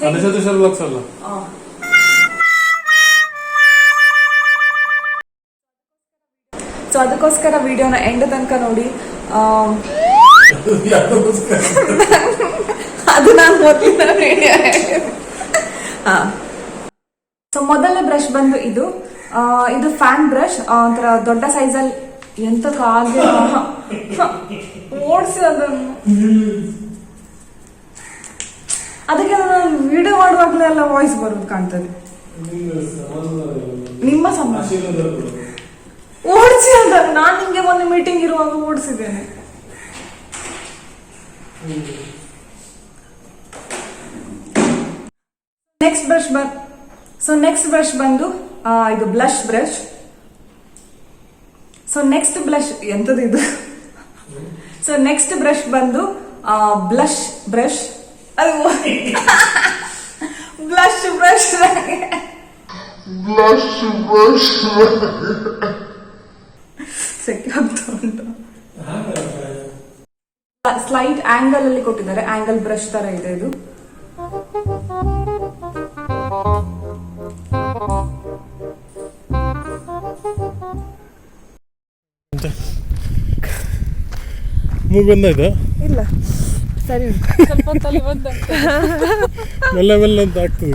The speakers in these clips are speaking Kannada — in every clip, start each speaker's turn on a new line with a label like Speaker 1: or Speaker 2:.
Speaker 1: ಸೊ ಅದಕ್ಕೋಸ್ಕರ ವಿಡಿಯೋನ ಎಂಡ್ ತನಕ ನೋಡಿ. ಅದು ನಾನು ಮೊದಲಿನ ವಿಡಿಯೋ. ಸೊ ಮೊದಲನೇ ಬ್ರಷ್ ಬಂದು ಇದು ಫ್ಯಾನ್ ಬ್ರಷ್, ಒಂಥರ ದೊಡ್ಡ ಸೈಜಲ್ಲಿ. ಎಂತಕ್ಕಾಗ ಓಡಿಸಿ ಅದನ್ನು, ಅದಕ್ಕೆ ನಾನು ವಿಡಿಯೋ ಮಾಡುವಾಗಲೆಲ್ಲ ವಾಯ್ಸ್ ಬರೋದು ಕಾಣ್ತದೆ. ನಿಮ್ಮ ಸಮಸ್ಯೆ ಓಡಿಸಿ ಅಂತ ನಾನು ನಿಮ್ಗೆ ಮೊನ್ನೆ ಮೀಟಿಂಗ್ ಇರುವಾಗ ಓಡಿಸಿದ್ದೇನೆ. ನೆಕ್ಸ್ಟ್ ಬ್ರಷ್ ಬಂದು ಇದು blush brush. So next blush ಎಂತದ್ದು ಇದು. ಸೊ ನೆಕ್ಸ್ಟ್ ಬ್ರಷ್ ಬಂದು ಬ್ಲಷ್ ಬ್ರಷ್. ಅದು ಬ್ಲಷ್ ಬ್ರಷ್ ಸೆಕೆ ಆಗ್ತಾ ಉಂಟು. ಸ್ಲೈಟ್ ಆಂಗಲ್ ಅಲ್ಲಿ ಕೊಟ್ಟಿದ್ದಾರೆ, ಆಂಗಲ್ ಬ್ರಷ್ ತರ ಇದೆ ಇದು.
Speaker 2: ಬಂದಾಯ್ತಾ?
Speaker 1: ಇಲ್ಲ, ಸರಿ ಸ್ವಲ್ಪ ತಲೆ ಬಂದ
Speaker 2: ಮೆಲ್ಲ ಮೆಲ್ಲ ಅಂತ ಆಗ್ತದೆ.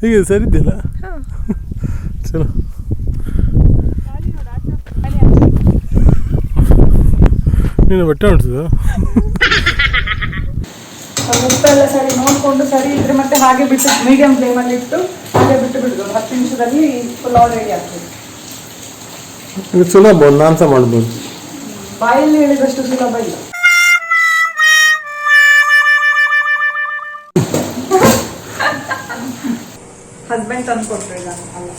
Speaker 2: ಈಗ ಸರಿ ಇದೆಯಲ್ಲ, ಚಲೋ. ನೀನು ಬಟ್ಟೆ ಹೊಡ್ಸೋದು
Speaker 1: ಉಪ್ಪೆಲ್ಲ ಸರಿ ನೋಡಿಕೊಂಡು, ಸರಿ ಇದ್ರೆ ಮತ್ತೆ ಹಾಗೆ ಬಿಟ್ಟು ಮೀಡಿಯಂ ಫ್ಲೇಮಲ್ಲಿ ಇಟ್ಟು ಹಾಗೆ ಬಿಟ್ಟು ಬಿಡೋದು. 10 ನಿಮಿಷದಲ್ಲಿ ಪುಲಾವ್ ರೆಡಿ ಆಗ್ತದೆ.
Speaker 2: ಇದು ಸುಲಭ, ನಾನು ಸಹ ಮಾಡ್ಬೋದು.
Speaker 1: ಬಾಯಲ್ಲಿ ಹೇಳಿದಷ್ಟು ಸುಲಭ ಇಲ್ಲ. ಹಸ್ಬೆಂಡ್ ತಂದು ಕೊಟ್ರೆ ನಾನು ಅಲ್ಲ.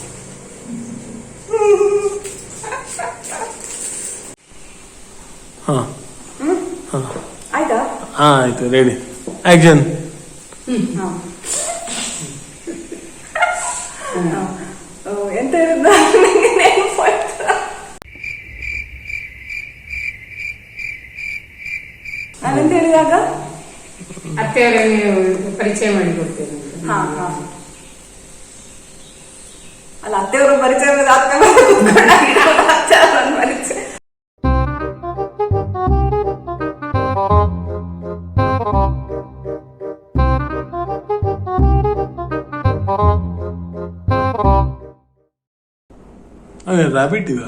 Speaker 1: ಆಯ್ತಾ?
Speaker 2: ಆಯ್ತು, ರೆಡಿ, ಆಕ್ಷನ್.
Speaker 1: ಎಂತ ಹೇಳಿದ ನಾನೆಂತ ಹೇಳಿದಾಗ
Speaker 3: ಅತ್ತೆಯವರೇ ಪರಿಚಯ ಮಾಡಿಕೊಡ್ತೇನೆ.
Speaker 1: ಅಲ್ಲ, ಅತ್ತೆಯವರು ಪರಿಚಯ ಪರಿಚಯ.
Speaker 2: ಅದೇ ರಾಬಿಟ್ ಇದು.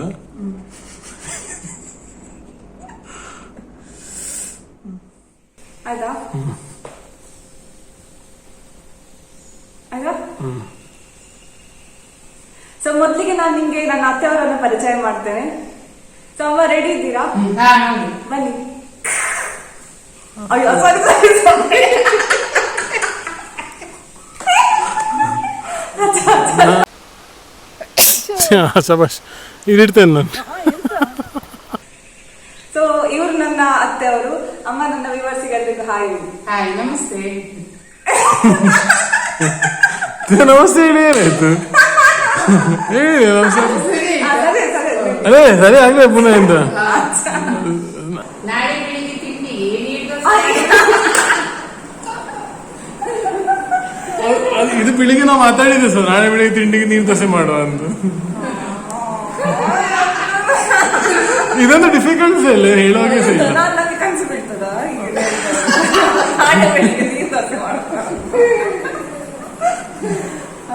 Speaker 1: ಆಯ್ತಾ? ಆಯ್ತಾ? ಸೊ ಮೊದಲಿಗೆ ನಾನು ನಿಮ್ಗೆ ನನ್ನ ಅತ್ತೆಯವರನ್ನ ಪರಿಚಯ ಮಾಡ್ತೇನೆ. ಸೊ ಅಮ್ಮ ರೆಡಿ ಇದ್ದೀರಾ? ಬನ್ನಿ. ಅಯ್ಯೋ ಸಾರಿ ಸಾರಿ.
Speaker 2: ಶಬಾಷ್, ಇಡಿರ್ತೇನೆ ನಾನು.
Speaker 1: ಸೊ ಇವ್ರು ನನ್ನ ಅತ್ತೆಯವರು. ಅಮ್ಮ ನನ್ನ ವ್ಯೂವರ್ಸಿಗೆ ಎಲ್ರಿಗೂ ಹಾಯ್.
Speaker 3: ಹಾಯ್, ನಮಸ್ತೆ.
Speaker 2: ನಮಸ್ತೆ ಹೇಳಿ, ಏನಾಯ್ತು ಹೇಳಿ ನಮಸ್ತೆ. ಅದೇ ಸರಿ ಆಗ್ಲೇ ಪುನಃ ಎಂತ
Speaker 3: ನಾಳೆ ಬೆಳಿಗ್ಗೆ ತಿಂಡಿ
Speaker 2: ಇದು ಬೆಳಿಗ್ಗೆ ನಾವು ಮಾತಾಡಿದ್ದೆ ಸರ್, ನಾಳೆ ಬೆಳಿಗ್ಗೆ ತಿಂಡಿಗೆ ನೀರು ದೋಸೆ ಮಾಡುವ ಅಂತ. ಇದೊಂದು ಡಿಫಿಕಲ್ಟ್ಸ್ ಅಲ್ಲ ಹೇಳುವಾಗೆ ಸಹ.
Speaker 1: ನನಗೆ ಕನಸು ಬಿಡ್ತದ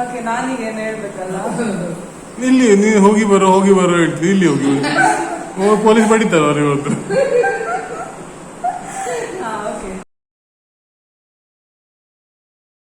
Speaker 1: ಓಕೆ, ನಾನೀಗೇನು ಹೇಳ್ಬೇಕಲ್ಲ.
Speaker 2: ಇಲ್ಲಿ ನೀನು ಹೋಗಿ ಬರೋ ಹೇಳ್ತೀವಿ, ಇಲ್ಲಿ ಹೋಗಿ ಪೊಲೀಸ್ ಬಡಿತಾರ ಅವ್ರು ಇವತ್ತು.